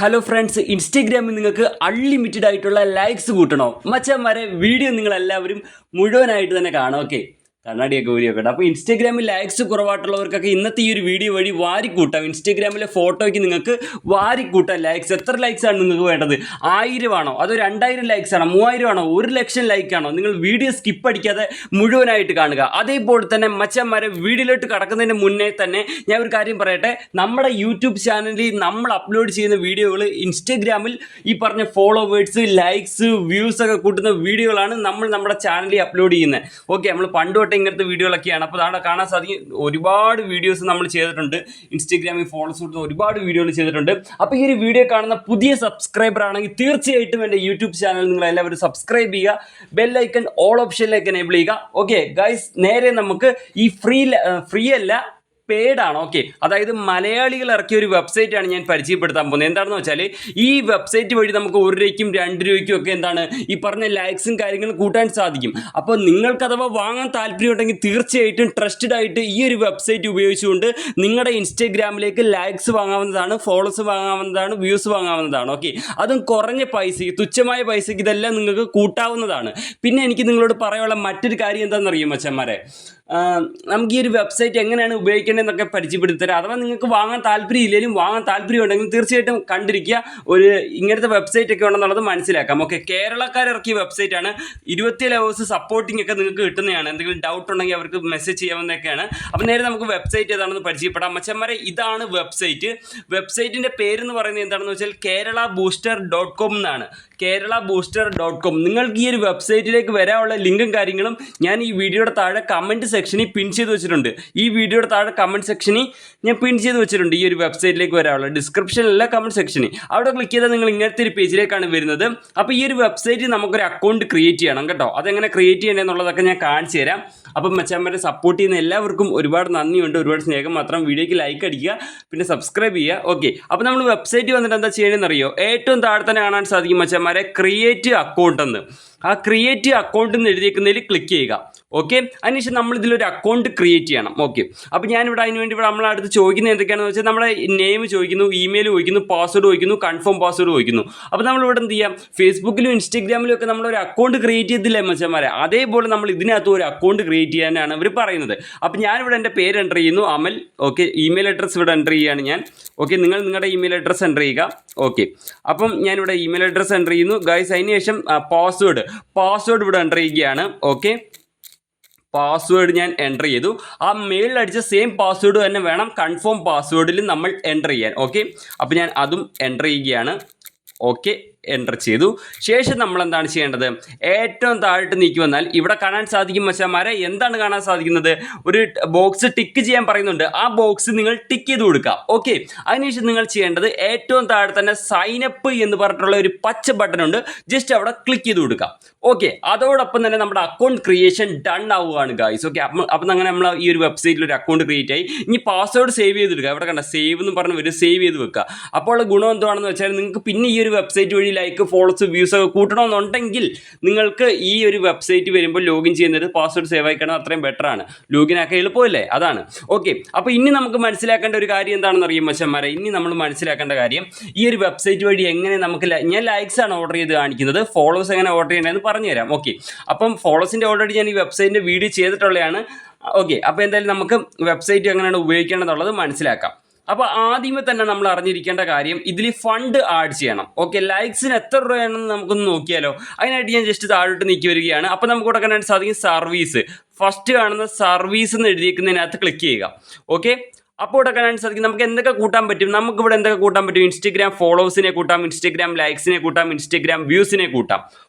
Hello friends, ഇൻസ്റ്റഗ്രാമിൽ നിങ്ങൾക്ക് unlimited ആയിട്ടുള്ള ലൈക്സ് കൂട്ടണോ? മച്ചന്മാരെ, വീഡിയോ നിങ്ങളെല്ലാവരും മുഴുവനായിട്ട് തന്നെ കാണാം. ഓക്കെ, കണ്ണാടിയൊക്കെ ഊരിയൊക്കെ ഉണ്ട്. അപ്പോൾ ഇൻസ്റ്റഗ്രാമിൽ ലൈക്സ് കുറവായിട്ടുള്ളവർക്കൊക്കെ ഇന്നത്തെ ഈ ഒരു വീഡിയോ വഴി വാരിക്കൂട്ടാം. ഇൻസ്റ്റഗ്രാമിലെ ഫോട്ടോയ്ക്ക് നിങ്ങൾക്ക് വാരിക്കൂട്ടാം ലൈക്സ്. എത്ര ലൈക്സ് ആണ് നിങ്ങൾക്ക് വേണ്ടത്? 1000 ആണോ, അതോ 2000 ലൈക്സ് ആണോ, 3000 ആണോ, 1,00,000 ലൈക്കാണോ? നിങ്ങൾ വീഡിയോ സ്കിപ്പ് അടിക്കാതെ മുഴുവനായിട്ട് കാണുക. അതേപോലെ തന്നെ മച്ചന്മാരെ, വീഡിയോയിലോട്ട് കടക്കുന്നതിന് മുന്നേ തന്നെ ഞാൻ ഒരു കാര്യം പറയട്ടെ. നമ്മുടെ യൂട്യൂബ് ചാനലിൽ നമ്മൾ അപ്ലോഡ് ചെയ്യുന്ന വീഡിയോകൾ ഇൻസ്റ്റഗ്രാമിൽ ഈ പറഞ്ഞ ഫോളോവേഴ്സ്, ലൈക്സ്, വ്യൂസ് ഒക്കെ കൂട്ടുന്ന വീഡിയോകളാണ് നമ്മൾ നമ്മുടെ ചാനലിൽ അപ്ലോഡ് ചെയ്യുന്നത്. ഓക്കെ, നമ്മൾ പണ്ട് തൊട്ട് ഇങ്ങനത്തെ വീഡിയോകളൊക്കെയാണ്. അപ്പോൾ അവിടെ കാണാൻ സാധിക്കും ഒരുപാട് വീഡിയോസ് നമ്മൾ ചെയ്തിട്ടുണ്ട്. ഇൻസ്റ്റഗ്രാമിൽ ഫോളോസ് കൂട്ടുന്ന ഒരുപാട് വീഡിയോകൾ ചെയ്തിട്ടുണ്ട്. അപ്പോൾ ഈ ഒരു വീഡിയോ കാണുന്ന പുതിയ സബ്സ്ക്രൈബർ ആണെങ്കിൽ തീർച്ചയായിട്ടും എൻ്റെ യൂട്യൂബ് ചാനൽ നിങ്ങൾ എല്ലാവരും സബ്സ്ക്രൈബ് ചെയ്യുക. ബെല്ലൈക്കൺ ഓൾ ഓപ്ഷനിലേക്ക് എനേബിൾ ചെയ്യുക. ഓക്കെ ഗൈസ്, നേരെ നമുക്ക് ഈ ഫ്രീ അല്ല, പെയ്ഡ് ആണ്. ഓക്കെ, അതായത് മലയാളികൾ ഇറക്കിയ ഒരു വെബ്സൈറ്റാണ് ഞാൻ പരിചയപ്പെടുത്താൻ പോകുന്നത്. എന്താണെന്ന് വെച്ചാൽ ഈ വെബ്സൈറ്റ് വഴി നമുക്ക് 1 രൂപയ്ക്കും 2 രൂപയ്ക്കും ഒക്കെ എന്താണ് ഈ പറഞ്ഞ ലൈക്സും കാര്യങ്ങളും കൂട്ടാൻ സാധിക്കും. അപ്പോൾ നിങ്ങൾക്ക് അഥവാ വാങ്ങാൻ താല്പര്യമുണ്ടെങ്കിൽ തീർച്ചയായിട്ടും ട്രസ്റ്റഡ് ആയിട്ട് ഈ ഒരു വെബ്സൈറ്റ് ഉപയോഗിച്ചുകൊണ്ട് നിങ്ങളുടെ ഇൻസ്റ്റഗ്രാമിലേക്ക് ലൈക്സ് വാങ്ങാവുന്നതാണ്, ഫോളോസ് വാങ്ങാവുന്നതാണ്, വ്യൂസ് വാങ്ങാവുന്നതാണ്. ഓക്കെ, അതും കുറഞ്ഞ പൈസയ്ക്ക്, തുച്ഛമായ പൈസയ്ക്ക് ഇതെല്ലാം നിങ്ങൾക്ക് കൂട്ടാവുന്നതാണ്. പിന്നെ എനിക്ക് നിങ്ങളോട് പറയാനുള്ള മറ്റൊരു കാര്യം എന്താണെന്ന് അറിയും മച്ചന്മാരെ, നമുക്ക് ഈ ഒരു വെബ്സൈറ്റ് എങ്ങനെയാണ് ഉപയോഗിക്കേണ്ടതെന്നൊക്കെ പരിചയപ്പെടുത്തി തരാം. അഥവാ നിങ്ങൾക്ക് വാങ്ങാൻ താല്പര്യമില്ലെങ്കിലും വാങ്ങാൻ താല്പര്യം ഉണ്ടെങ്കിൽ തീർച്ചയായിട്ടും കണ്ടിരിക്കുക. ഒരു ഇങ്ങനത്തെ വെബ്സൈറ്റ് ഒക്കെ ഉണ്ടെന്നുള്ളത് മനസ്സിലാക്കാം. ഓക്കെ, കേരളക്കാരിറക്കിയ വെബ്സൈറ്റാണ്. 27 hours സപ്പോർട്ടിംഗ് ഒക്കെ നിങ്ങൾക്ക് കിട്ടുന്നതാണ്. എന്തെങ്കിലും ഡൗട്ട് ഉണ്ടെങ്കിൽ അവർക്ക് മെസ്സേജ് ചെയ്യാവുന്നതൊക്കെയാണ്. അപ്പോൾ നേരെ നമുക്ക് വെബ്സൈറ്റ് ഏതാണെന്ന് പരിചയപ്പെടാം. മച്ചന്മാരെ, ഇതാണ് വെബ്സൈറ്റ്. വെബ്സൈറ്റിൻ്റെ പേരെന്ന് പറയുന്നത് എന്താണെന്ന് വെച്ചാൽ keralabooster.com എന്നാണ്. keralabooster.com. നിങ്ങൾക്ക് ഈ ഒരു വെബ്സൈറ്റിലേക്ക് വരാനുള്ള ലിങ്കും കാര്യങ്ങളും ഞാൻ ഈ വീഡിയോയുടെ താഴെ കമൻറ്റ് സെക്ഷനിൽ പിൻ ചെയ്ത് വെച്ചിട്ടുണ്ട്. ഈ വീഡിയോയുടെ താഴെ കമൻറ്റ് സെക്ഷനിൽ ഞാൻ പിൻ ചെയ്ത് വെച്ചിട്ടുണ്ട്. ഈ ഒരു വെബ്സൈറ്റിലേക്ക് വരാനുള്ള ഡിസ്ക്രിപ്ഷനിലല്ല, കമൻറ്റ് സെക്ഷനിൽ. അവിടെ ക്ലിക്ക് ചെയ്താൽ നിങ്ങൾ ഇങ്ങനത്തെ ഒരു പേജിലേക്കാണ് വരുന്നത്. അപ്പോൾ ഈ ഒരു വെബ്സൈറ്റിൽ നമുക്കൊരു അക്കൗണ്ട് ക്രിയേറ്റ് ചെയ്യണം കേട്ടോ. അതെങ്ങനെ ക്രിയേറ്റ് ചെയ്യണമെന്നുള്ളതൊക്കെ ഞാൻ കാണിച്ചു തരാം. അപ്പം മച്ചാന്മാരെ, സപ്പോർട്ട് ചെയ്യുന്ന എല്ലാവർക്കും ഒരുപാട് നന്ദിയുണ്ട്, ഒരുപാട് സ്നേഹം. മാത്രം വീഡിയോയ്ക്ക് ലൈക്ക് അടിക്കുക, പിന്നെ സബ്സ്ക്രൈബ് ചെയ്യുക. ഓക്കെ, അപ്പോൾ നമ്മൾ വെബ്സൈറ്റ് വന്നിട്ട് എന്താ ചെയ്യണമെന്ന് അറിയോ? ഏറ്റവും താഴെ തന്നെ കാണാൻ സാധിക്കും മച്ചാന്മാരെ, ക്രിയേറ്റ് അക്കൗണ്ട് എന്ന്. ആ ക്രിയേറ്റ് അക്കൗണ്ട് എന്ന് എഴുതിയിരിക്കുന്നതിൽ ക്ലിക്ക് ചെയ്യുക. ഓക്കെ, അതിനുശേഷം നമ്മൾ ഇതിലൊരു അക്കൗണ്ട് ക്രിയേറ്റ് ചെയ്യണം. ഓക്കെ, അപ്പോൾ ഞാനിവിടെ അതിനുവേണ്ടി ഇവിടെ നമ്മളെ അടുത്ത് ചോദിക്കുന്നത് എന്തൊക്കെയാണെന്ന് വെച്ചാൽ നമ്മുടെ നെയിം ചോദിക്കുന്നു, ഇമെയിൽ ചോദിക്കുന്നു, പാസ്വേഡ് ചോദിക്കുന്നു, കൺഫേം പാസ്വേഡ് ചോദിക്കുന്നു. അപ്പോൾ നമ്മളിവിടെ എന്ത് ചെയ്യാം? ഫേസ്ബുക്കിലും ഇൻസ്റ്റഗ്രാമിലും ഒക്കെ നമ്മളൊരു അക്കൗണ്ട് ക്രിയേറ്റ് ചെയ്തില്ലേ മച്ചന്മാരെ, അതേപോലെ നമ്മൾ ഇതിനകത്ത് ഒരു അക്കൗണ്ട് ക്രിയേറ്റ് ചെയ്യാനാണ് അവർ പറയുന്നത്. അപ്പോൾ ഞാനിവിടെ എൻ്റെ പേര് എൻ്റർ ചെയ്യുന്നു, അമൽ. ഓക്കെ, ഇമെയിൽ അഡ്രസ്സ് ഇവിടെ എൻ്റർ ചെയ്യുകയാണ് ഞാൻ. ഓക്കെ, നിങ്ങൾ നിങ്ങളുടെ ഇമെയിൽ അഡ്രസ്സ് എൻ്റർ ചെയ്യുക. ഓക്കെ, അപ്പം ഞാനിവിടെ ഇമെയിൽ അഡ്രസ്സ് എൻ്റർ ചെയ്യുന്നു ഗൈസ്. അതിന് ശേഷം പാസ്വേഡ് ഇവിടെ എൻ്റർ ചെയ്യുകയാണ്. ഓക്കെ, പാസ്വേഡ് ഞാൻ എൻ്റർ ചെയ്തു. ആ മെയിലിൽ അടിച്ച സെയിം പാസ്വേഡ് തന്നെ വേണം കൺഫേം പാസ്വേഡിൽ നമ്മൾ എൻ്റർ ചെയ്യാൻ. ഓക്കെ, അപ്പോൾ ഞാൻ അതും എൻ്റർ ചെയ്യുകയാണ്. ഓക്കെ, എൻ്റർ ചെയ്തു. ശേഷം നമ്മൾ എന്താണ് ചെയ്യേണ്ടത്? ഏറ്റവും താഴോട്ട് നീക്കി വന്നാൽ ഇവിടെ കാണാൻ സാധിക്കും മച്ചാന്മാരെ, എന്താണ് കാണാൻ സാധിക്കുന്നത്? ഒരു ബോക്സ് ടിക്ക് ചെയ്യാൻ പറയുന്നുണ്ട്. ആ ബോക്സ് നിങ്ങൾ ടിക്ക് ചെയ്ത് കൊടുക്കുക. ഓക്കെ, അതിനുശേഷം നിങ്ങൾ ചെയ്യേണ്ടത് ഏറ്റവും താഴെ തന്നെ സൈനപ്പ് എന്ന് പറഞ്ഞിട്ടുള്ള ഒരു പച്ച ബട്ടൺ ഉണ്ട്. ജസ്റ്റ് അവിടെ ക്ലിക്ക് ചെയ്ത് കൊടുക്കുക. ഓക്കെ, അതോടൊപ്പം തന്നെ നമ്മുടെ അക്കൗണ്ട് ക്രിയേഷൻ ഡൺ ആവുകയാണ് ഗൈസ്. ഓക്കെ, അപ്പം അങ്ങനെ നമ്മൾ ഈ ഒരു വെബ്സൈറ്റിൽ ഒരു അക്കൗണ്ട് ക്രിയേറ്റ് ആയി. ഇനി പാസ്വേഡ് സേവ് ചെയ്തെടുക്കുക. ഇവിടെ കണ്ട സേവ് എന്ന് പറഞ്ഞ് വരും, സേവ് ചെയ്ത് വെക്കുക. അപ്പോൾ ഗുണം എന്താണെന്ന് വെച്ചാൽ നിങ്ങൾക്ക് പിന്നെ ഈ ഒരു വെബ്സൈറ്റ് വഴി ലൈക്ക്, ഫോളോസ്, വ്യൂസ് ഒക്കെ കൂട്ടണമെന്നുണ്ടെങ്കിൽ നിങ്ങൾക്ക് ഈ ഒരു വെബ്സൈറ്റ് വരുമ്പോൾ ലോഗിൻ ചെയ്യുന്നത് പാസ്വേഡ് സേവ് ആയിക്കണം, അത്രയും ബെറ്റർ ആണ്. ലോഗിൻ ആക്കാൻ എളുപ്പമല്ലേ, അതാണ്. ഓക്കെ, അപ്പോൾ ഇനി നമുക്ക് മനസ്സിലാക്കേണ്ട ഒരു കാര്യം എന്താണെന്ന് അറിയാം മച്ചന്മാരെ. ഇനി നമ്മൾ മനസ്സിലാക്കേണ്ട കാര്യം, ഈ ഒരു വെബ്സൈറ്റ് വഴി എങ്ങനെ നമുക്ക് ഞാൻ ലൈക്സ് ആണ് ഓർഡർ ചെയ്ത് കാണിക്കുന്നത്, ഫോളോസ് എങ്ങനെ ഓർഡർ ചെയ്യണമെന്ന് പറഞ്ഞുതരാം. ഓക്കെ, അപ്പം ഫോളോസിൻ്റെ ഓൾറെഡി ഞാൻ ഈ വെബ്സൈറ്റിൻ്റെ വീഡിയോ ചെയ്തിട്ടുള്ളതാണ്. ഓക്കെ, അപ്പോൾ എന്തായാലും നമുക്ക് വെബ്സൈറ്റ് എങ്ങനെയാണ് ഉപയോഗിക്കേണ്ടതെന്നുള്ളത് മനസ്സിലാക്കാം. അപ്പോൾ ആദ്യമേ തന്നെ നമ്മൾ അറിഞ്ഞിരിക്കേണ്ട കാര്യം, ഇതിൽ ഫണ്ട് ആഡ് ചെയ്യണം. ഓക്കെ, ലൈക്സിന് എത്ര രൂപയാണെന്ന് നമുക്കൊന്ന് നോക്കിയാലോ. അതിനായിട്ട് ഞാൻ ജസ്റ്റ് താഴോട്ട് നീക്കി വരികയാണ്. അപ്പോൾ നമുക്ക് ഇവിടെ കാണാൻ സാധിക്കും സർവീസ്. ഫസ്റ്റ് കാണുന്ന സർവീസ് എന്ന് എഴുതിയിരിക്കുന്നതിനകത്ത് ക്ലിക്ക് ചെയ്യുക. ഓക്കെ, അപ്പോൾ ഇവിടെ കാണാൻ സാധിക്കും നമുക്ക് എന്തൊക്കെ കൂട്ടാൻ പറ്റും. നമുക്കിവിടെ എന്തൊക്കെ കൂട്ടാൻ പറ്റും? ഇൻസ്റ്റഗ്രാം ഫോളോവേഴ്സിനെ കൂട്ടാം, ഇൻസ്റ്റഗ്രാം ലൈക്സിനെ കൂട്ടാം, ഇൻസ്റ്റഗ്രാം വ്യൂസിനെ കൂട്ടാം.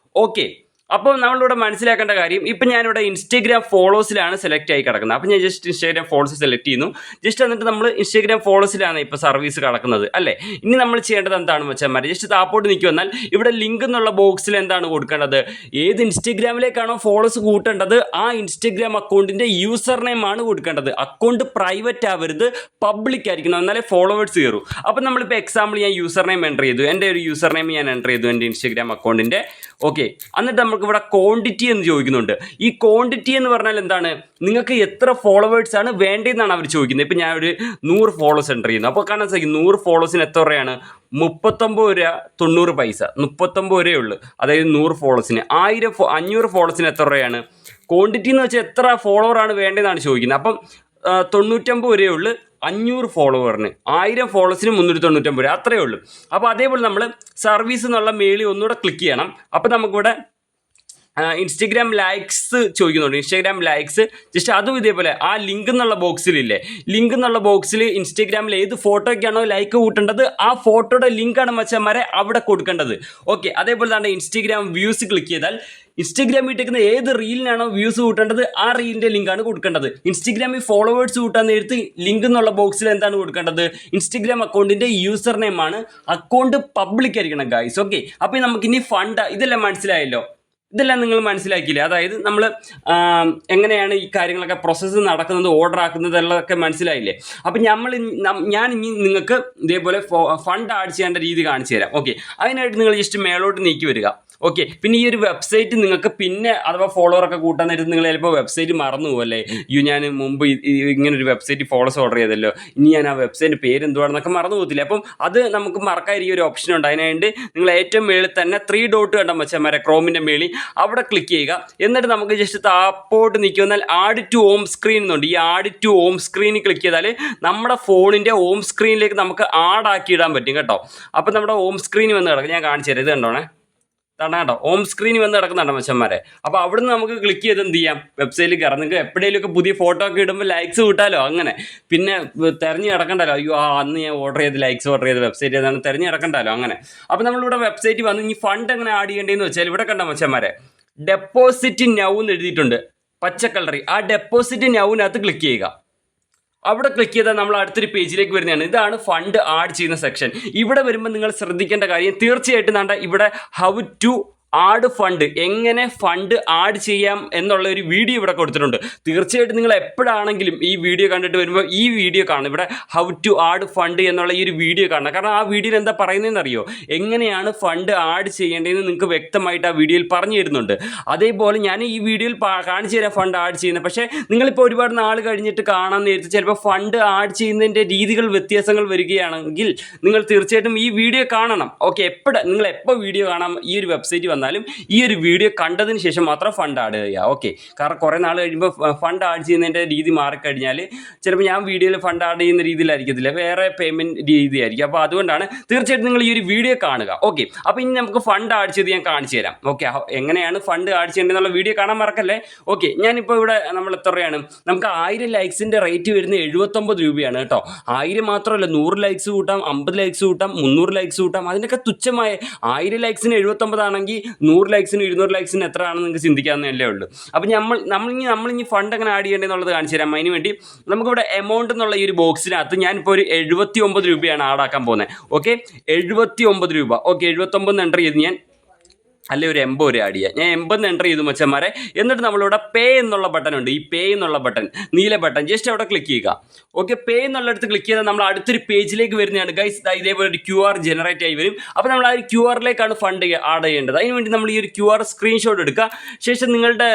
ഓക്കെ, അപ്പോൾ നമ്മളിവിടെ മനസ്സിലാക്കേണ്ട കാര്യം, ഇപ്പം ഞാനിവിടെ ഇൻസ്റ്റഗ്രാം ഫോളോസിലാണ് സെലക്ട് ആയി കിടക്കുന്നത്. അപ്പോൾ ഞാൻ ജസ്റ്റ് ഇൻസ്റ്റഗ്രാം ഫോളോസ് സെലക്ട് ചെയ്യുന്നു. ജസ്റ്റ് എന്നിട്ട് നമ്മൾ ഇൻസ്റ്റഗ്രാം ഫോളോസിലാണ് ഇപ്പോൾ സർവീസ് കിടക്കുന്നത് അല്ലേ. ഇനി നമ്മൾ ചെയ്യേണ്ടത് എന്താണെന്ന് വെച്ചാൽ ജസ്റ്റ് താപ്പോട്ട് നിൽക്കി വന്നാൽ ഇവിടെ ലിങ്ക് എന്നുള്ള ബോക്സിൽ എന്താണ് കൊടുക്കേണ്ടത്? ഏത് ഇൻസ്റ്റഗ്രാമിലേക്കാണോ ഫോളോസ് കൂട്ടേണ്ടത് ആ ഇൻസ്റ്റഗ്രാം അക്കൗണ്ടിൻ്റെ യൂസർ നെയിം ആണ് കൊടുക്കേണ്ടത്. അക്കൗണ്ട് പ്രൈവറ്റ് ആവരുത്, പബ്ലിക് ആയിരിക്കണം, എന്നാലേ ഫോളോവേഴ്സ് കയറൂ. അപ്പോൾ നമ്മളിപ്പോൾ എക്സാമ്പിൾ ഞാൻ യൂസർ നെയിം എൻ്റർ ചെയ്തു. എൻ്റെ ഒരു യൂസർ നെയിം ഞാൻ എൻ്റർ ചെയ്തു എൻ്റെ ഇൻസ്റ്റഗ്രാം അക്കൗണ്ടിൻ്റെ. ഓക്കെ, എന്നിട്ട് നമ്മൾ നമുക്കിവിടെ ക്വാണ്ടിറ്റി എന്ന് ചോദിക്കുന്നുണ്ട്. ഈ ക്വാണ്ടിറ്റി എന്ന് പറഞ്ഞാൽ എന്താണ്, നിങ്ങൾക്ക് എത്ര ഫോളോവേഴ്സ് ആണ് വേണ്ടതെന്നാണ് അവർ ചോദിക്കുന്നത്. ഇപ്പം ഞാൻ ഒരു 100 ഫോളോവേഴ്സ് എൻ്റർ ചെയ്യുന്നു. അപ്പോൾ കാണാൻ സാധിക്കും 100 ഫോളോവേഴ്സിന് എത്ര രൂപയാണ്, 39 രൂപ 90 പൈസ. 39 രൂപയേ ഉള്ളൂ. അതായത് 100 ഫോളോവേഴ്സിന്. 500 ഫോളോവേഴ്സിന് എത്ര രൂപയാണ്. ക്വാണ്ടിറ്റി എന്ന് വെച്ചാൽ എത്ര ഫോളോവറാണ് വേണ്ടതെന്നാണ് ചോദിക്കുന്നത്. അപ്പം 99 രൂപയേ ഉള്ളൂ 500 ഫോളോവറിന്. 1000 ഫോളോവേഴ്സിന് 399 രൂപ, അത്രയേ ഉള്ളൂ. അപ്പോൾ അതേപോലെ നമ്മൾ സർവീസ് എന്നുള്ള മേളിൽ ഒന്നുകൂടെ ക്ലിക്ക് ചെയ്യണം. അപ്പോൾ നമുക്കിവിടെ ഇൻസ്റ്റഗ്രാം ലൈക്സ് ചോദിക്കുന്നുണ്ട്. ഇൻസ്റ്റഗ്രാം ലൈക്സ് ജസ്റ്റ് അതും ഇതേപോലെ ആ ലിങ്ക് എന്നുള്ള ബോക്സിലില്ലേ, ലിങ്ക് എന്നുള്ള ബോക്സിൽ ഇൻസ്റ്റഗ്രാമിൽ ഏത് ഫോട്ടോയ്ക്കാണോ ലൈക്ക് കൂട്ടേണ്ടത് ആ ഫോട്ടോയുടെ ലിങ്കാണ് മച്ചന്മാരെ അവിടെ കൊടുക്കേണ്ടത്. ഓക്കെ, അതേപോലെ തന്നെ ഇൻസ്റ്റഗ്രാം വ്യൂസ് ക്ലിക്ക് ചെയ്താൽ ഇൻസ്റ്റഗ്രാമിൽ ഇട്ടേക്കുന്ന ഏത് റീലിനാണോ വ്യൂസ് കൂട്ടേണ്ടത് ആ റീലിൻ്റെ ലിങ്കാണ് കൊടുക്കേണ്ടത്. ഇൻസ്റ്റഗ്രാമിൽ ഫോളോവേഴ്സ് കൂട്ടാൻ നേരത്ത് ലിങ്ക് എന്നുള്ള ബോക്സിൽ എന്താണ് കൊടുക്കേണ്ടത്, ഇൻസ്റ്റഗ്രാം അക്കൗണ്ടിൻ്റെ യൂസർ നെയിമാണ്. അക്കൗണ്ട് പബ്ലിക് ആയിരിക്കണം ഗൈസ്. ഓക്കെ, അപ്പോൾ നമുക്കിനി ഫണ്ട് ഇതെല്ലാം മനസ്സിലായല്ലോ. ഇതെല്ലാം നിങ്ങൾ മനസ്സിലാക്കിയില്ലേ? അതായത് നമ്മൾ എങ്ങനെയാണ് ഈ കാര്യങ്ങളൊക്കെ പ്രോസസ്സ് നടക്കുന്നത്, ഓർഡർ ആക്കുന്നതെല്ലാം മനസ്സിലായില്ലേ? അപ്പം ഞാൻ ഇനി നിങ്ങൾക്ക് ഇതേപോലെ ഫണ്ട് ആഡ് ചെയ്യേണ്ട രീതി കാണിച്ചു തരാം. ഓക്കെ, അതിനായിട്ട് നിങ്ങൾ ജസ്റ്റ് മേലോട്ട് നീക്കി വരിക. ഓക്കെ, പിന്നെ ഈ ഒരു വെബ്സൈറ്റ് നിങ്ങൾക്ക് പിന്നെ അഥവാ ഫോളോവറൊക്കെ കൂട്ടാൻ നേരത്ത് നിങ്ങൾ ചിലപ്പോൾ വെബ്സൈറ്റ് മറന്നു പോകുമല്ലേ, ഞാൻ മുമ്പ് ഇങ്ങനൊരു വെബ്സൈറ്റ് ഫോളോസ് ഓർഡർ ചെയ്തല്ലോ, ഇനി ഞാൻ ആ വെബ്സൈറ്റ് പേര് എന്തുവാണെന്നൊക്കെ മറന്നു പോകത്തില്ല. അപ്പം അത് നമുക്ക് മറക്കാതിരിക്കും ഒരു ഓപ്ഷൻ ഉണ്ട്. അതിനായിട്ട് നിങ്ങൾ ഏറ്റവും മേളിൽ തന്നെ 3 ഡോട്ട് കണ്ട മച്ചന്മാരെ ക്രോമിൻ്റെ മേളിൽ അവിടെ ക്ലിക്ക് ചെയ്യുക. എന്നിട്ട് നമുക്ക് ജസ്റ്റ് താപ്പോട്ട് നിൽക്കുക വന്നാൽ ആഡ് ടു ഹോം സ്ക്രീൻ എന്നുണ്ട്. ഈ ആഡ് ടു ഹോം സ്ക്രീനിൽ ക്ലിക്ക് ചെയ്താൽ നമ്മുടെ ഫോണിൻ്റെ ഹോം സ്ക്രീനിലേക്ക് നമുക്ക് ആഡാക്കി ഇടാൻ പറ്റും കേട്ടോ. അപ്പം നമ്മുടെ ഹോം സ്ക്രീനിൽ വന്ന് കിടക്കും. ഞാൻ കാണിച്ചു തരാം, ഇത് കണ്ടോണേ, കേട്ടോ ഹോം സ്ക്രീനിൽ വന്ന് കിടക്കുന്നുണ്ടോ മച്ചന്മാരെ. അപ്പോൾ അവിടെ നിന്ന് നമുക്ക് ക്ലിക്ക് ചെയ്ത് എന്ത് ചെയ്യാം, വെബ്സൈറ്റിൽ കയറാം. നിങ്ങൾക്ക് എപ്പോഴേലുമൊക്കെ പുതിയ ഫോട്ടോ ഒക്കെ ഇടുമ്പോൾ ലൈക്സ് കിട്ടാലോ. അങ്ങനെ പിന്നെ തിരഞ്ഞ് കിടക്കണ്ടല്ലോ, അയ്യോ അന്ന് ഞാൻ ഓർഡർ ചെയ്ത് വെബ്സൈറ്റ് ഏതാണ് തിരഞ്ഞ് കിടക്കണ്ടല്ലോ. അങ്ങനെ അപ്പോൾ നമ്മളിവിടെ വെബ്സൈറ്റ് വന്ന് ഇനി ഫണ്ട് എങ്ങനെ ആഡ് ചെയ്യേണ്ടതെന്ന് വെച്ചാൽ ഇവിടെ കണ്ടോ മച്ചന്മാരെ, ഡെപ്പോസിറ്റ് നൗ എന്ന് എഴുതിയിട്ടുണ്ട് പച്ച കളറിൽ. ആ ഡെപ്പോസിറ്റ് നൗവിനകത്ത് ക്ലിക്ക് ചെയ്യുക. അവിടെ ക്ലിക്ക് ചെയ്താൽ നമ്മൾ അടുത്തൊരു പേജിലേക്ക് വരുന്നതാണ്. ഇതാണ് ഫണ്ട് ആഡ് ചെയ്യുന്ന സെക്ഷൻ. ഇവിടെ വരുമ്പോൾ നിങ്ങൾ ശ്രദ്ധിക്കേണ്ട കാര്യം തീർച്ചയായിട്ടും ഇവിടെ ഹൗ ടു ആഡ് ഫണ്ട്, എങ്ങനെ ഫണ്ട് ആഡ് ചെയ്യാം എന്നുള്ള ഒരു വീഡിയോ ഇവിടെ കൊടുത്തിട്ടുണ്ട്. തീർച്ചയായിട്ടും നിങ്ങൾ എപ്പോഴാണെങ്കിലും ഈ വീഡിയോ കണ്ടിട്ട് വരുമ്പോൾ ഈ വീഡിയോ കാണണം. ഇവിടെ ഹൗ ടു ആഡ് ഫണ്ട് എന്നുള്ള ഈ ഒരു വീഡിയോ കാണണം. കാരണം ആ വീഡിയോയിൽ എന്താ പറയുന്നതെന്ന് അറിയോ, എങ്ങനെയാണ് ഫണ്ട് ആഡ് ചെയ്യേണ്ടതെന്ന് നിങ്ങൾക്ക് വ്യക്തമായിട്ട് ആ വീഡിയോയിൽ പറഞ്ഞു തരുന്നുണ്ട്. അതേപോലെ ഞാൻ ഈ വീഡിയോയിൽ കാണിച്ചു തരാം ഫണ്ട് ആഡ് ചെയ്യുന്നത്. പക്ഷേ നിങ്ങളിപ്പോൾ ഒരുപാട് നാൾ കഴിഞ്ഞിട്ട് കാണാൻ നേരത്തെ ചിലപ്പോൾ ഫണ്ട് ആഡ് ചെയ്യുന്നതിൻ്റെ രീതികൾ വ്യത്യാസങ്ങൾ വരികയാണെങ്കിൽ നിങ്ങൾ തീർച്ചയായിട്ടും ഈ വീഡിയോ കാണണം. ഓക്കെ, നിങ്ങൾ എപ്പോൾ വീഡിയോ കാണാം, ഈ ഒരു വെബ്സൈറ്റ് എന്നാലും ഈ ഒരു വീഡിയോ കണ്ടതിന് ശേഷം മാത്രം ഫണ്ട് ആഡ് ചെയ്യുക. ഓക്കെ, കാരണം കുറേ നാൾ കഴിയുമ്പോൾ ഫണ്ട് ആഡ് ചെയ്യുന്നതിൻ്റെ രീതി മാറിക്കഴിഞ്ഞാൽ ചിലപ്പോൾ ഞാൻ വീഡിയോയിൽ ഫണ്ട് ആഡ് ചെയ്യുന്ന രീതിയിലായിരിക്കത്തില്ല, വേറെ പേയ്മെൻറ്റ് രീതിയായിരിക്കും. അപ്പോൾ അതുകൊണ്ടാണ് തീർച്ചയായിട്ടും നിങ്ങൾ ഈ ഒരു വീഡിയോ കാണുക. ഓക്കെ, അപ്പോൾ ഇനി നമുക്ക് ഫണ്ട് ആഡ് ചെയ്ത് ഞാൻ കാണിച്ചു തരാം. ഓക്കെ, എങ്ങനെയാണ് ഫണ്ട് ആഡ് ചെയ്യേണ്ടതെന്നുള്ള വീഡിയോ കാണാൻ മറക്കല്ലേ. ഓക്കെ, ഞാനിപ്പോൾ ഇവിടെ നമ്മൾ എത്ര രൂപയാണ്, നമുക്ക് 1000 ലൈക്സിൻ്റെ റേറ്റ് വരുന്നത് 79 രൂപയാണ് കേട്ടോ. 1000 മാത്രമല്ല, 100 ലൈക്സ് കൂട്ടാം, 50 ലൈക്സ് കൂട്ടാം, 300 ലൈക്സ് കൂട്ടാം. അതിനൊക്കെ തുച്ഛമായ 1000 ലൈക്സിന് 79 ആണെങ്കിൽ 100 ലൈക്സിന് 200 ലൈക്സിന് എത്ര ആണെന്ന് നിങ്ങൾക്ക് ചിന്തിക്കാവുന്നതല്ലേ ഉള്ളൂ. അപ്പോൾ നമ്മളിനി ഫണ്ട് എങ്ങനെ ആഡ് ചെയ്യേണ്ടതെന്നുള്ളത് കാണിച്ചു തരാം. അതിന് വേണ്ടി നമുക്കിവിടെ എമൗണ്ട് എന്നുള്ള ഈ ഒരു ബോക്സിനകത്ത് ഞാനിപ്പോൾ ഒരു 79 രൂപയാണ് ആഡാക്കാൻ പോകുന്നത്. ഓക്കെ, 79 രൂപ. ഓക്കെ, 79 എൻ്റർ ചെയ്ത് ഞാൻ അല്ലെ ഒരു 80 രൂപ ആഡ് ചെയ്യുക. ഞാൻ 80 എൻ്റർ ചെയ്തു മച്ചന്മാരെ. എന്നിട്ട് നമ്മളിവിടെ പേ എന്നുള്ള ബട്ടൺ ഉണ്ട്. ഈ പേ എന്നുള്ള ബട്ടൺ, നീല ബട്ടൺ, ജസ്റ്റ് അവിടെ ക്ലിക്ക് ചെയ്യുക. ഓക്കെ, പേ എന്നുള്ളടത്ത് ക്ലിക്ക് ചെയ്താൽ നമ്മൾ അടുത്തൊരു പേജിലേക്ക് വരുന്നതാണ് ഗൈസ്. ഇതേപോലെ ഒരു QR ജനറേറ്റ് ആയി വരും. അപ്പോൾ നമ്മൾ ആ ഒരു QR-ലേക്കാണ് ഫണ്ട് ആഡ് ചെയ്യേണ്ടത്. അതിനുവേണ്ടി നമ്മൾ ഈ ഒരു QR സ്ക്രീൻഷോട്ട് എടുക്കുക. ശേഷം നിങ്ങളുടെ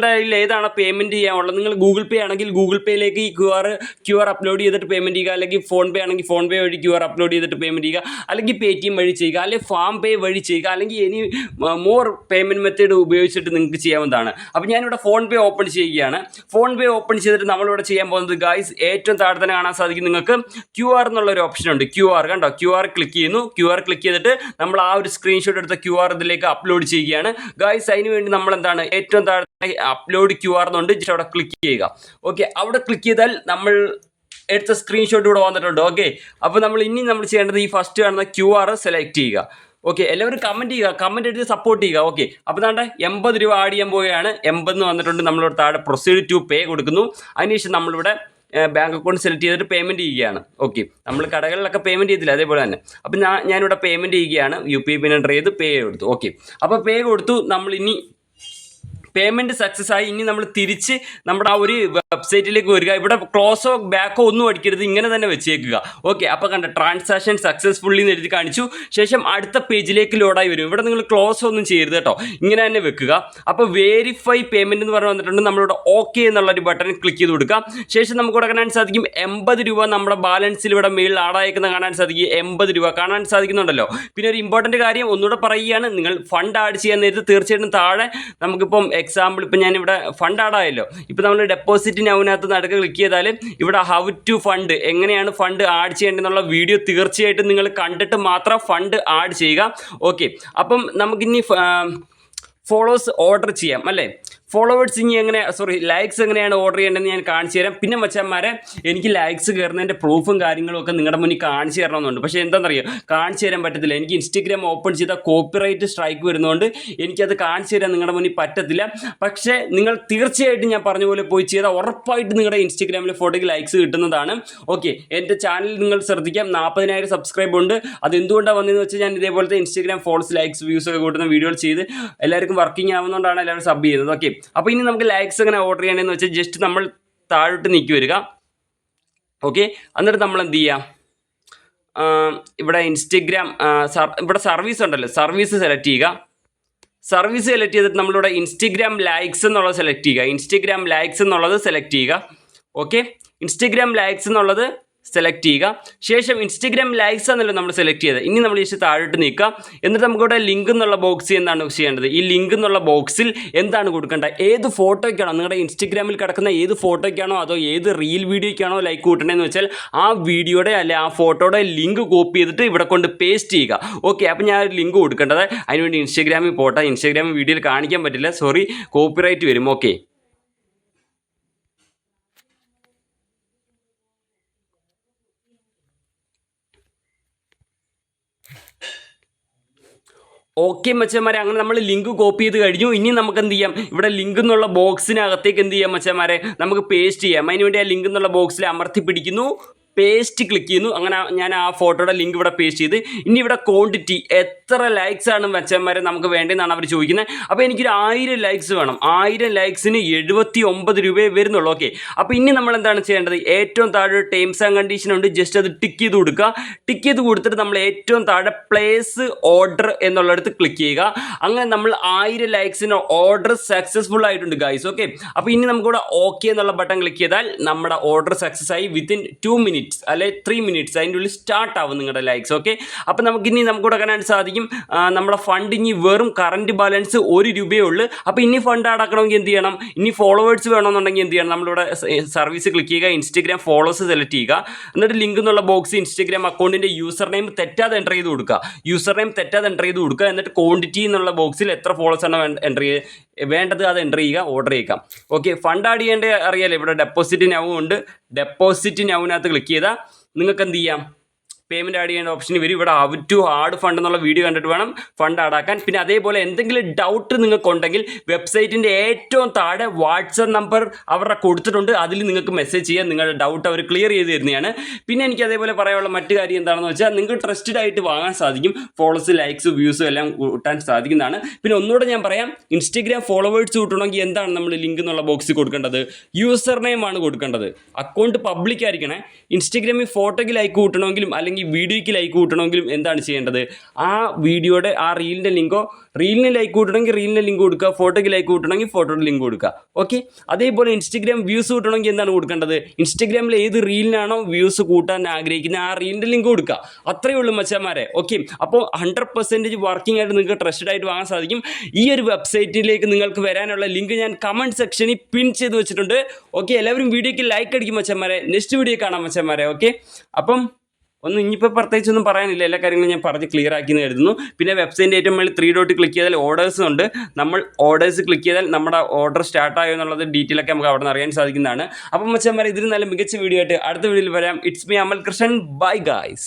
കയ്യിൽ ഏതാണ് പേയ്മെൻറ്റ് ചെയ്യാനുള്ളത്, നിങ്ങൾ ഗൂഗിൾ പേ ആണെങ്കിൽ ഗൂഗിൾ പേയിലേക്ക് ഈ QR അപ്ലോഡ് ചെയ്തിട്ട് പേയ്മെൻറ്റ് ചെയ്യുക. അല്ലെങ്കിൽ ഫോൺ പേ ആണെങ്കിൽ ഫോൺ പേ വഴി QR അപ്ലോഡ് ചെയ്തിട്ട് പേയ്മെൻറ്റ് ചെയ്യുക. അല്ലെങ്കിൽ Paytm വഴി ചെയ്യുക, അല്ലെങ്കിൽ ഫാം പേ വഴി ചെയ്യുക, അല്ലെങ്കിൽ ഇനി മോർ പേയ്മെൻറ്റ് മെത്തേഡ് ഉപയോഗിച്ചിട്ട് നിങ്ങൾക്ക് ചെയ്യാവുന്നതാണ്. അപ്പോൾ ഞാനിവിടെ ഫോൺ പേ ഓപ്പൺ ചെയ്യുകയാണ്. ഫോൺ പേ ഓപ്പൺ ചെയ്തിട്ട് നമ്മളിവിടെ ചെയ്യാൻ പോകുന്നത് ഗൈസ്, ഏറ്റവും താഴെ തന്നെ കാണാൻ സാധിക്കും നിങ്ങൾക്ക് QR എന്നുള്ളൊരു ഓപ്ഷൻ ഉണ്ട്. QR കണ്ടോ, QR ക്ലിക്ക് ചെയ്യുന്നു. QR ക്ലിക്ക് ചെയ്തിട്ട് നമ്മൾ ആ ഒരു സ്ക്രീൻഷോട്ട് എടുത്ത QR ഇതിലേക്ക് അപ്ലോഡ് ചെയ്യുകയാണ് ഗൈസ്. അതിന് വേണ്ടി നമ്മൾ എന്താണ്, ഏറ്റവും താഴെ അപ്ലോഡ് QR എന്നുണ്ട്, ജസ്റ്റ് അവിടെ ക്ലിക്ക് ചെയ്യുക. ഓക്കെ, അവിടെ ക്ലിക്ക് ചെയ്താൽ നമ്മൾ എടുത്ത സ്ക്രീൻഷോട്ട് ഇവിടെ വന്നിട്ടുണ്ട്. ഓക്കെ, അപ്പോൾ നമ്മൾ ചെയ്യേണ്ടത് ഈ ഫസ്റ്റ് കാണുന്ന QR സെലക്ട് ചെയ്യുക. ഓക്കെ, എല്ലാവരും കമൻറ്റ് ചെയ്യുക, കമൻറ്റ് എടുത്ത് സപ്പോർട്ട് ചെയ്യുക. ഓക്കെ, അപ്പോൾ താണ്ടെ 80 രൂപ ആഡ് ചെയ്യാൻ പോവുകയാണ്. 80 വന്നിട്ടുണ്ട്. നമ്മളിവിടെ താഴെ പ്രൊസീഡ് ടു പേ കൊടുക്കുന്നു. അതിനുശേഷം നമ്മളിവിടെ ബാങ്ക് അക്കൗണ്ട് സെലക്ട് ചെയ്തിട്ട് പേയ്മെൻറ്റ് ചെയ്യുകയാണ്. ഓക്കെ, നമ്മൾ കടകളിലൊക്കെ പേയ്മെൻറ്റ് ചെയ്തില്ല, അതേപോലെ തന്നെ. അപ്പോൾ ഞാനിവിടെ പേയ്മെൻറ്റ് ചെയ്യുകയാണ്. UPI പിൻ എൻ്റർ ചെയ്ത് പേ കൊടുത്തു. ഓക്കെ, അപ്പോൾ പേ കൊടുത്തു. നമ്മളിനി പേയ്മെൻറ്റ് സക്സസ് ആയി. ഇനി നമ്മൾ തിരിച്ച് നമ്മുടെ ആ ഒരു വെബ്സൈറ്റിലേക്ക് വരിക. ഇവിടെ ക്ലോസോ ബാക്കോ ഒന്നും അടിക്കരുത്, ഇങ്ങനെ തന്നെ വെച്ചേക്കുക. ഓക്കെ, അപ്പോൾ കണ്ട ട്രാൻസാക്ഷൻ സക്സസ്ഫുള്ളി എന്ന് എഴുതി കാണിച്ചു. ശേഷം അടുത്ത പേജിലേക്ക് ലോഡായി വരും. ഇവിടെ നിങ്ങൾ ക്ലോസ് ഒന്നും ചെയ്യരുത് കേട്ടോ, ഇങ്ങനെ തന്നെ വെക്കുക. അപ്പോൾ വെരിഫൈ പേയ്മെന്റ് എന്ന് പറഞ്ഞ് വന്നിട്ടുണ്ട്. നമ്മളിവിടെ ഓക്കെ എന്നുള്ളൊരു ബട്ടൺ ക്ലിക്ക് ചെയ്ത് കൊടുക്കാം. ശേഷം നമുക്ക് ഇവിടെ കാണാൻ സാധിക്കും 80 രൂപ നമ്മുടെ ബാലൻസിൽ ഇവിടെ മെയിൽ ആഡായേക്കുന്ന കാണാൻ സാധിക്കും. 80 രൂപ കാണാൻ സാധിക്കുന്നുണ്ടല്ലോ. പിന്നെ ഒരു ഇമ്പോർട്ടൻറ്റ് കാര്യം ഒന്നുകൂടെ പറയുകയാണ്, നിങ്ങൾ ഫണ്ട് ആഡ് ചെയ്യാൻ നേരത്ത് തീർച്ചയായിട്ടും താഴെ നമുക്കിപ്പം എക്സാമ്പിൾ ഇപ്പം ഞാനിവിടെ ഫണ്ട് ആഡായല്ലോ. ഇപ്പം നമ്മൾ ഡെപ്പോസിറ്റ് നൗവിനകത്ത് നടക്കുക ക്ലിക്ക് ചെയ്താൽ ഇവിടെ ഹൗ ടു ഫണ്ട്, എങ്ങനെയാണ് ഫണ്ട് ആഡ് ചെയ്യേണ്ടതെന്നുള്ള വീഡിയോ തീർച്ചയായിട്ടും നിങ്ങൾ കണ്ടിട്ട് മാത്രം ഫണ്ട് ആഡ് ചെയ്യുക. ഓക്കെ, അപ്പം നമുക്കിനി ഫോളോവേഴ്സ് ഓർഡർ ചെയ്യാം അല്ലേ. ഫോളോവേഴ്സ് ഇനി ലൈക്സ് എങ്ങനെയാണ് ഓർഡർ ചെയ്യേണ്ടതെന്ന് ഞാൻ കാണിച്ചു തരാം. പിന്നെ മച്ചാന്മാരെ, എനിക്ക് ലൈക്സ് കയറുന്നതിൻ്റെ പ്രൂഫും കാര്യങ്ങളും ഒക്കെ നിങ്ങളുടെ മുന്നിൽ കാണിച്ചു തരണമെന്നുണ്ട്. പക്ഷേ എന്താണെന്നറിയോ, കാണിച്ചു തരാൻ പറ്റത്തില്ല. എനിക്ക് ഇൻസ്റ്റഗ്രാം ഓപ്പൺ ചെയ്താൽ കോപ്പിറൈറ്റ് സ്ട്രൈക്ക് വരുന്നതുകൊണ്ട് എനിക്കത് കാണിച്ചു തരാൻ നിങ്ങളുടെ മുന്നിൽ പറ്റത്തില്ല. പക്ഷേ നിങ്ങൾ തീർച്ചയായിട്ടും ഞാൻ പറഞ്ഞ പോലെ പോയി ചെയ്താൽ ഉറപ്പായിട്ട് നിങ്ങളുടെ ഇൻസ്റ്റഗ്രാമിലെ ഫോട്ടോയ്ക്ക് ലൈക്സ് കിട്ടുന്നതാണ്. ഓക്കെ, എൻ്റെ ചാനൽ നിങ്ങൾ ശ്രദ്ധിക്കാം, 40,000 സബ്സ്ക്രൈബ് ഉണ്ട്. അത് എന്തുകൊണ്ടാണ് വന്നതെന്ന് വെച്ചാൽ ഞാൻ ഇതേപോലത്തെ ഇൻസ്റ്റഗ്രാം ഫോളോസ് ലൈക്സ് വ്യൂസ് ഒക്കെ കൂട്ടുന്ന വീഡിയോകൾ ചെയ്ത് എല്ലാവർക്കും വർക്കിംഗ് ആവുന്നതുകൊണ്ടാണ് എല്ലാവരും സബ് ചെയ്യുന്നത്. ഓക്കെ, അപ്പോൾ ഇനി നമുക്ക് ലൈക്സ് എങ്ങനെ ഓർഡർ ചെയ്യണമെന്ന് വെച്ചാൽ ജസ്റ്റ് നമ്മൾ താഴോട്ട് നീക്കി വരിക. ഓക്കെ, എന്നിട്ട് നമ്മൾ എന്ത് ചെയ്യാം, ഇവിടെ ഇൻസ്റ്റഗ്രാം ഇവിടെ സർവീസ് ഉണ്ടല്ലോ, സർവീസ് സെലക്ട് ചെയ്യുക. സർവീസ് സെലക്ട് ചെയ്തിട്ട് നമ്മളിവിടെ ഇൻസ്റ്റഗ്രാം ലൈക്സ് എന്നുള്ളത് സെലക്ട് ചെയ്യുക. ഇൻസ്റ്റഗ്രാം ലൈക്സ് എന്നുള്ളത് സെലക്ട് ചെയ്യുക. ഓക്കെ, ഇൻസ്റ്റഗ്രാം ലൈക്സ് എന്നുള്ളത് സെലക്ട് ചെയ്യുക. ശേഷം ഇൻസ്റ്റഗ്രാം ലൈക്സ് എന്നല്ലോ നമ്മൾ സെലക്ട് ചെയ്തത്. ഇനി നമ്മൾ ജസ്റ്റ് താഴോട്ട് നീക്കുക. എന്നിട്ട് നമുക്കിവിടെ ലിങ്ക് എന്നുള്ള ബോക്സ് എന്താണ് ചെയ്യേണ്ടത്, ഈ ലിങ്ക് എന്നുള്ള ബോക്സിൽ എന്താണ് കൊടുക്കേണ്ടത്, ഏത് ഫോട്ടോയ്ക്കാണോ നിങ്ങളുടെ ഇൻസ്റ്റഗ്രാമിൽ കിടക്കുന്ന ഏത് ഫോട്ടോയ്ക്കാണോ അതോ ഏത് റീൽ വീഡിയോയ്ക്കാണോ ലൈക്ക് കൂട്ടണമെന്ന് വെച്ചാൽ ആ വീഡിയോയുടെ അല്ലെ ആ ഫോട്ടോയുടെ ലിങ്ക് കോപ്പി ചെയ്തിട്ട് ഇവിടെ കൊണ്ട് പേസ്റ്റ് ചെയ്യുക. ഓക്കെ, അപ്പോൾ ഞാൻ ഒരു ലിങ്ക് കൊടുക്കേണ്ടത്, അതിനുവേണ്ടി ഇൻസ്റ്റഗ്രാമിൽ പോട്ടെ. ഇൻസ്റ്റഗ്രാമിൽ വീഡിയോയിൽ കാണിക്കാൻ പറ്റില്ല, സോറി, കോപ്പിറൈറ്റ് വരും. ഓക്കെ, ഓക്കെ മച്ചന്മാരെ, അങ്ങനെ നമ്മൾ ലിങ്ക് കോപ്പി ചെയ്ത് കഴിഞ്ഞു. ഇനി നമുക്ക് എന്ത് ചെയ്യാം, ഇവിടെ ലിങ്ക് എന്നുള്ള ബോക്സിനകത്തേക്ക് എന്ത് ചെയ്യാം മച്ചന്മാരെ, നമുക്ക് പേസ്റ്റ് ചെയ്യാം. അതിനുവേണ്ടി ആ ലിങ്ക് എന്നുള്ള ബോക്സിൽ അമർത്തി പിടിക്കുന്നു, പേസ്റ്റ് ക്ലിക്ക് ചെയ്യുന്നു. അങ്ങനെ ഞാൻ ആ ഫോട്ടോയുടെ ലിങ്ക് ഇവിടെ പേസ്റ്റ് ചെയ്ത് ഇനി ഇവിടെ ക്വാണ്ടിറ്റി എത്ര ലൈക്സ് ആണ് മച്ചന്മാരെ നമുക്ക് വേണ്ടതെന്നാണ് അവർ ചോദിക്കുന്നത്. അപ്പോൾ എനിക്കൊരു 1000 ലൈക്സ് വേണം. 1000 ലൈക്സിന് 79 രൂപയെ വരുന്നുള്ളൂ. ഓക്കെ, അപ്പോൾ ഇനി നമ്മൾ എന്താണ് ചെയ്യേണ്ടത്, ഏറ്റവും താഴെ ടേംസ് ആൻഡ് കണ്ടീഷൻ ഉണ്ട്, ജസ്റ്റ് അത് ടിക്ക് ചെയ്ത് കൊടുക്കുക. ടിക്ക് ചെയ്ത് കൊടുത്തിട്ട് നമ്മൾ ഏറ്റവും താഴെ പ്ലേസ് ഓർഡർ എന്നുള്ളിടത്ത് ക്ലിക്ക് ചെയ്യുക. അങ്ങനെ നമ്മൾ 1000 ലൈക്സിന് ഓർഡർ സക്സസ്ഫുൾ ആയിട്ടുണ്ട് ഗൈസ്. ഓക്കെ, അപ്പോൾ ഇനി നമുക്കിവിടെ ഓക്കെ എന്നുള്ള ബട്ടൺ ക്ലിക്ക് ചെയ്താൽ നമ്മുടെ ഓർഡർ സക്സസ് ആയി. വിത്തിൻ 2 മിനിറ്റ്സ് അല്ലെ 3 മിനിറ്റ്സ് അതിൻ്റെ ഉള്ളിൽ സ്റ്റാർട്ട് ആവും നിങ്ങളുടെ ലൈക്സ്. ഓക്കെ, അപ്പോൾ നമുക്കിനി നമുക്കിവിടെ കാണാൻ സാധിക്കും നമ്മുടെ ഫണ്ട് ഇനി വെറും കറണ്ട് ബാലൻസ് 1 രൂപയേ ഉള്ളൂ. അപ്പോൾ ഇനി ഫണ്ട് ആടാക്കണമെങ്കിൽ എന്ത് ചെയ്യണം, ഇനി ഫോളോവേഴ്സ് വേണമെന്നുണ്ടെങ്കിൽ എന്ത് ചെയ്യണം, നമ്മളിവിടെ സർവീസ് ക്ലിക്ക് ചെയ്യുക, ഇൻസ്റ്റഗ്രാം ഫോളോവേഴ്സ് സെലക്ട് ചെയ്യുക. എന്നിട്ട് ലിങ്ക് എന്നുള്ള ബോക്സ് ഇൻസ്റ്റഗ്രാം അക്കൗണ്ടിൻ്റെ യൂസർ നെയിം തെറ്റാതെ എൻ്റർ ചെയ്ത് കൊടുക്കുക. യൂസർ നെയിം തെറ്റാതെ എൻ്റർ ചെയ്ത് കൊടുക്കുക. എന്നിട്ട് ക്വാണ്ടിറ്റി എന്നുള്ള ബോക്സിൽ എത്ര ഫോളോവേഴ്സ് ആണ് വേണ്ടത് അത് എൻ്റർ ചെയ്യുക, ഓർഡർ ചെയ്യുക. ഓക്കെ, ഫണ്ട് ആഡ് ചെയ്യേണ്ടത് അറിയാലോ, ഇവിടെ ഡെപ്പോസിറ്റ് നൗ ഉണ്ട്. ഡെപ്പോസിറ്റ് നൗവിനകത്ത് ക്ലിക്ക് ചെയ്താൽ നിങ്ങൾക്ക് എന്ത് ചെയ്യാം, പേയ്മെൻറ്റ് ആഡ് ചെയ്യേണ്ട ഓപ്ഷൻ വരും. ഇവിടെ ഹൗ ടു ആഡ് ഫണ്ട് എന്നുള്ള വീഡിയോ കണ്ടിട്ട് വേണം ഫണ്ട് ആഡാക്കാൻ. പിന്നെ അതേപോലെ എന്തെങ്കിലും ഡൗട്ട് നിങ്ങൾക്കുണ്ടെങ്കിൽ വെബ്സൈറ്റിൻ്റെ ഏറ്റവും താഴെ വാട്സപ്പ് നമ്പർ അവരുടെ കൊടുത്തിട്ടുണ്ട്, അതിൽ നിങ്ങൾക്ക് മെസ്സേജ് ചെയ്യാം. നിങ്ങളുടെ ഡൗട്ട് അവർ ക്ലിയർ ചെയ്ത് തരുന്നതാണ്. പിന്നെ എനിക്ക് അതേപോലെ പറയാനുള്ള മറ്റു കാര്യം എന്താണെന്ന് വെച്ചാൽ നിങ്ങൾക്ക് ട്രസ്റ്റഡ് ആയിട്ട് വാങ്ങാൻ സാധിക്കും. ഫോളോവേഴ്സ് ലൈക്സ് വ്യൂസും എല്ലാം കൂട്ടാൻ സാധിക്കുന്നതാണ്. പിന്നെ ഒന്നുകൂടെ ഞാൻ പറയാം, ഇൻസ്റ്റഗ്രാം ഫോളോവേഴ്സ് കൂട്ടണമെങ്കിൽ എന്താണ് നമ്മൾ ലിങ്ക് എന്നുള്ള ബോക്സിൽ കൊടുക്കേണ്ടത്, യൂസർ നെയിം ആണ് കൊടുക്കേണ്ടത്. അക്കൗണ്ട് പബ്ലിക് ആയിരിക്കണേ. ഇൻസ്റ്റഗ്രാമിൽ ഫോട്ടോയ്ക്ക് ലൈക്ക് കൂട്ടണമെങ്കിലും അല്ലെങ്കിൽ വീഡിയോയ്ക്ക് ലൈക്ക് കൂട്ടണമെങ്കിലും എന്താണ് ചെയ്യേണ്ടത്, ആ വീഡിയോയുടെ ആ റീലിൻ്റെ ലിങ്കോ, റീലിന് ലൈക്ക് കൂട്ടണമെങ്കിൽ റീലിൻ്റെ ലിങ്ക് കൊടുക്കുക, ഫോട്ടോയ്ക്ക് ലൈക്ക് കൂട്ടണമെങ്കിൽ ഫോട്ടോയുടെ ലിങ്ക് കൊടുക്കുക. ഓക്കെ, അതേപോലെ ഇൻസ്റ്റഗ്രാം വ്യൂസ് കൂട്ടണമെങ്കിൽ എന്താണ് കൊടുക്കേണ്ടത്, ഇൻസ്റ്റഗ്രാമിൽ ഏത് റീലിനാണോ വ്യൂസ് കൂട്ടാൻ ആഗ്രഹിക്കുന്നത് ആ റീലിൻ്റെ ലിങ്ക് കൊടുക്കുക. അത്രയേ ഉള്ളൂ മച്ചാന്മാരെ. ഓക്കെ, അപ്പോൾ 100% വർക്കിംഗ് ആയിട്ട് നിങ്ങൾക്ക് ട്രസ്റ്റഡ് ആയിട്ട് വാങ്ങാൻ സാധിക്കും. ഈ ഒരു വെബ്സൈറ്റിലേക്ക് നിങ്ങൾക്ക് വരാനുള്ള ലിങ്ക് ഞാൻ കമൻറ്റ് സെക്ഷനിൽ പിൻ ചെയ്ത് വെച്ചിട്ടുണ്ട്. ഓക്കെ, എല്ലാവരും വീഡിയോയ്ക്ക് ലൈക്ക് അടിക്കും മച്ചാന്മാരെ. നെക്സ്റ്റ് വീഡിയോ കാണാം മച്ചാന്മാരെ. ഓക്കെ, അപ്പം ഇനിയിപ്പോൾ പ്രത്യേകിച്ചൊന്നും പറയാനില്ല, എല്ലാ കാര്യങ്ങളും ഞാൻ പറഞ്ഞ് ക്ലിയർ ആക്കിയെന്ന് കരുതുന്നു. പിന്നെ വെബ്സൈറ്റിൻ്റെ ഏറ്റവും മേളിൽ 3 ഡോട്ട് ക്ലിക്ക് ചെയ്താൽ ഓർഡേഴ്സ് ഉണ്ട്. നമ്മൾ ഓർഡേഴ്സ് ക്ലിക്ക് ചെയ്താൽ നമ്മുടെ ഓർഡർ സ്റ്റാർട്ടായോ എന്നുള്ളത് ഡീറ്റെയിൽ ഒക്കെ നമുക്ക് അവിടെ നിന്ന് അറിയാൻ സാധിക്കുന്നതാണ്. അപ്പം മച്ചാന്മാരെ, ഇതിന് നല്ല മികച്ച വീഡിയോ ആയിട്ട് അടുത്ത വീഡിയോയിൽ വരാം. It's me Amal Krishnan. Bye guys.